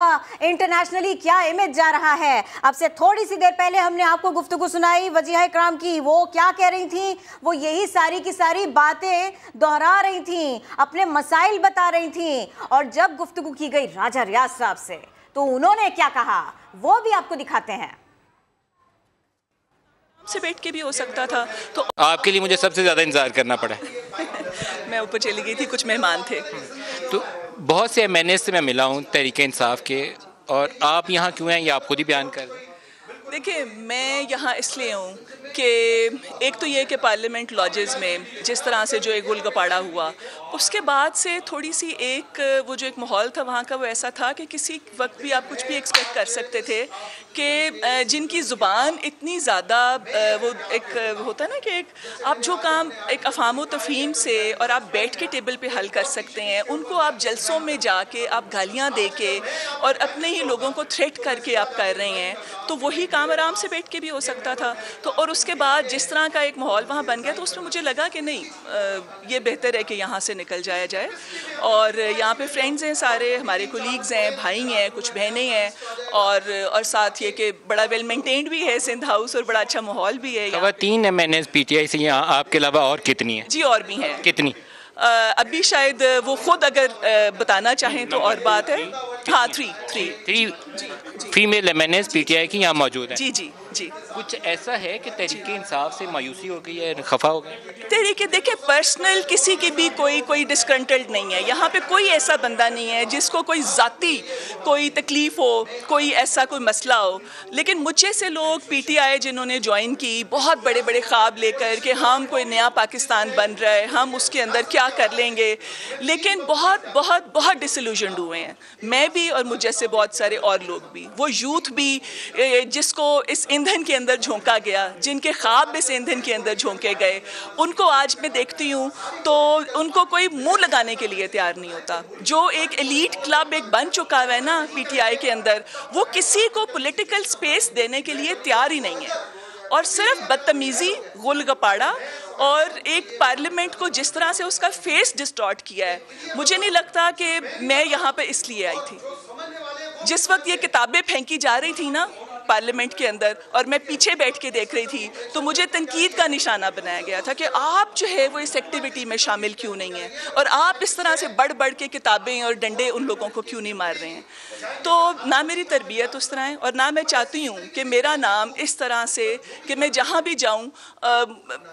Internationally क्या image जा रहा है। अब से थोड़ी सी देर पहले हमने आपको गुफ्तगू सुनाई वजीहा इकराम की, वो क्या कह रही थी, वो यही सारी की सारी बातें दोहरा रही थी, अपने मसाइल बता रही थी। और जब गुफ्तगू की गई राजा रियाज साहब से तो उन्होंने क्या कहा वो भी आपको दिखाते हैं। से बैठ के भी हो सकता था। तो आपके लिए मुझे सबसे ज़्यादा इंतज़ार करना पड़ा। मैं ऊपर चली गई थी, कुछ मेहमान थे। तो बहुत से MNA से मैं मिला हूँ तहरीक इंसाफ के, और आप यहाँ क्यों हैं ये आप खुद ही बयान कर दें। देखिए, मैं यहाँ इसलिए हूँ कि एक तो ये कि पार्लियामेंट लॉजेस में जिस तरह से जो एक गुलगपाड़ा हुआ, उसके बाद से थोड़ी सी एक वो जो एक माहौल था वहाँ का, वो ऐसा था कि किसी वक्त भी आप कुछ भी एक्सपेक्ट कर सकते थे कि जिनकी ज़ुबान इतनी ज़्यादा वो एक होता है ना कि एक आप जो काम एक अफाम तफ़हीम से और आप बैठ के टेबल पे हल कर सकते हैं, उनको आप जलसों में जाके आप गालियाँ दे के और अपने ही लोगों को थ्रेट करके आप कर रहे हैं, तो वही काम आराम से बैठ के भी हो सकता था। तो और उसके बाद जिस तरह का एक माहौल वहाँ बन गया, तो उसमें मुझे लगा कि नहीं, ये बेहतर है कि यहाँ से निकल जाया जाए। और यहाँ पे फ्रेंड्स हैं, सारे हमारे कोलीग्स हैं, भाई हैं, कुछ बहनें हैं, और साथ ये कि बड़ा वेल मेंटेन्ड भी है सिंध हाउस और बड़ा अच्छा माहौल भी है। खवातीन MNA PTI से यहाँ आपके अलावा और कितनी है? जी, और भी हैं। कितनी? अभी शायद वो खुद अगर बताना चाहें तो और बात है। हाँ, थ्री फीमेल MNA PTI की यहाँ मौजूद है। जी जी जी। कुछ ऐसा है कि तहरीक इंसाफ से मायूसी हो गई है, खफा हो गए? तहरीक, देखिए, पर्सनल किसी की भी कोई डिस्कंटेंट नहीं है। यहाँ पे कोई ऐसा बंदा नहीं है जिसको कोई ज़ाती कोई तकलीफ़ हो, कोई ऐसा कोई मसला हो। लेकिन मुझे से लोग PTI जिन्होंने ज्वाइन की बहुत बड़े बड़े ख्वाब लेकर कि हम कोई नया पाकिस्तान बन रहा है, हम उसके अंदर क्या कर लेंगे, लेकिन बहुत बहुत बहुत डिसइल्यूजन्ड हुए हैं। मैं भी और मुझे से बहुत सारे और लोग भी, वो यूथ भी जिसको इस ईंधन के अंदर झोंका गया, जिनके ख्वाब इस ईंधन के अंदर झोंके गए, उनको आज मैं देखती हूँ तो उनको कोई मुंह लगाने के लिए तैयार नहीं होता। जो एक एलीट क्लब एक बन चुका है ना PTI के अंदर, वो किसी को पॉलिटिकल स्पेस देने के लिए तैयार ही नहीं है, और सिर्फ बदतमीज़ी, गुलगपाड़ा और एक पार्लियामेंट को जिस तरह से उसका फेस डिस्टॉर्ट किया है। मुझे नहीं लगता कि मैं यहाँ पे इसलिए आई थी। जिस वक्त ये किताबें फेंकी जा रही थी ना पार्लियामेंट के अंदर, और मैं पीछे बैठ के देख रही थी, तो मुझे तनकीद का निशाना बनाया गया था कि आप जो है वो इस एक्टिविटी में शामिल क्यों नहीं है, और आप इस तरह से बढ़ बढ़ के किताबें और डंडे उन लोगों को क्यों नहीं मार रहे हैं। तो ना मेरी तरबियत उस तरह है, और ना मैं चाहती हूँ कि मेरा नाम इस तरह से कि मैं जहाँ भी जाऊँ,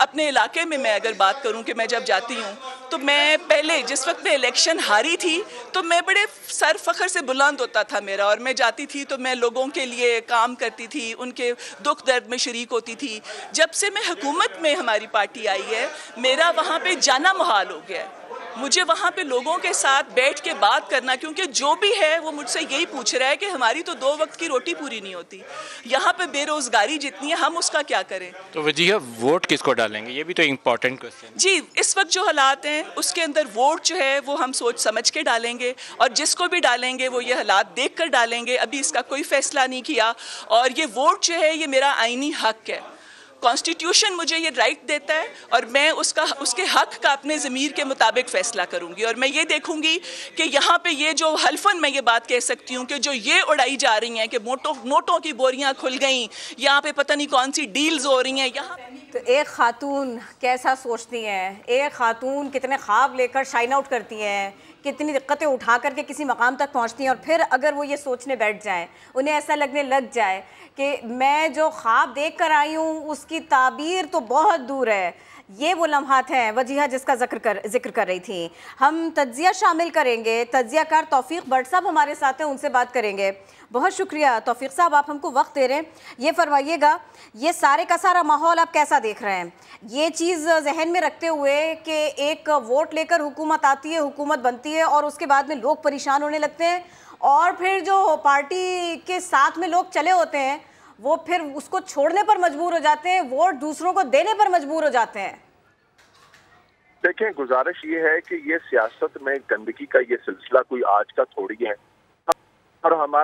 अपने इलाके में मैं अगर बात करूँ कि मैं जब जाती हूँ, तो मैं पहले जिस वक्त मैं इलेक्शन हारी थी तो मैं बड़े सर फख्र से बुलंद होता था मेरा, और मैं जाती थी तो मैं लोगों के लिए काम करती थी, उनके दुख दर्द में शरीक होती थी। जब से मैं हुकूमत में हमारी पार्टी आई है, मेरा वहाँ पे जाना मुहाल हो गया है। मुझे वहाँ पे लोगों के साथ बैठ के बात करना, क्योंकि जो भी है वो मुझसे यही पूछ रहा है कि हमारी तो 2 वक्त की रोटी पूरी नहीं होती, यहाँ पे बेरोजगारी जितनी है, हम उसका क्या करें। तो वजीहा वोट किसको डालेंगे, ये भी तो इम्पोर्टेंट क्वेश्चन। जी, इस वक्त जो हालात हैं उसके अंदर वोट जो है वो हम सोच समझ के डालेंगे, और जिसको भी डालेंगे वो ये हालात देख कर डालेंगे। अभी इसका कोई फैसला नहीं किया, और ये वोट जो है ये मेरा आईनी हक है। कॉन्स्टिट्यूशन मुझे ये राइट देता है, और मैं उसके हक का अपने ज़मीर के मुताबिक फ़ैसला करूँगी। और मैं ये देखूँगी कि यहाँ पे ये जो हल्फन मैं ये बात कह सकती हूँ कि जो ये उड़ाई जा रही हैं कि नोटों की बोरियाँ खुल गई, यहाँ पे पता नहीं कौन सी डील्स हो रही हैं यहाँ। तो एक खातून कैसा सोचती हैं, एक खातून कितने ख्वाब लेकर शाइन आउट करती हैं, कितनी दिक्कतें उठा करके किसी मकाम तक पहुंचती हैं, और फिर अगर वो ये सोचने बैठ जाएं, उन्हें ऐसा लगने लग जाए कि मैं जो ख्वाब देख कर आई हूँ उसकी ताबीर तो बहुत दूर है। ये वो लम्हात हैं वजीहा जिसका जिक्र कर रही थी। हम तज्जिया शामिल करेंगे, तज्जियाकार तौफीक भट्ट साहब हमारे साथ हैं, उनसे बात करेंगे। बहुत शुक्रिया तौफीक साहब, आप हमको वक्त दे रहे हैं। ये फरमाइएगा, ये सारे का सारा माहौल आप कैसा देख रहे हैं, ये चीज़ जहन में रखते हुए कि एक वोट लेकर हुकूमत आती है, हुकूमत बनती है, और उसके बाद में लोग परेशान होने लगते हैं, और फिर जो पार्टी के साथ में लोग चले होते हैं वो फिर उसको छोड़ने पर मजबूर हो जाते हैं, वोट दूसरों को देने पर मजबूर हो जाते हैं। देखें, गुजारिश ये है कि ये सियासत में गंदगी का ये सिलसिला कोई आज का थोड़ी है, और हमारा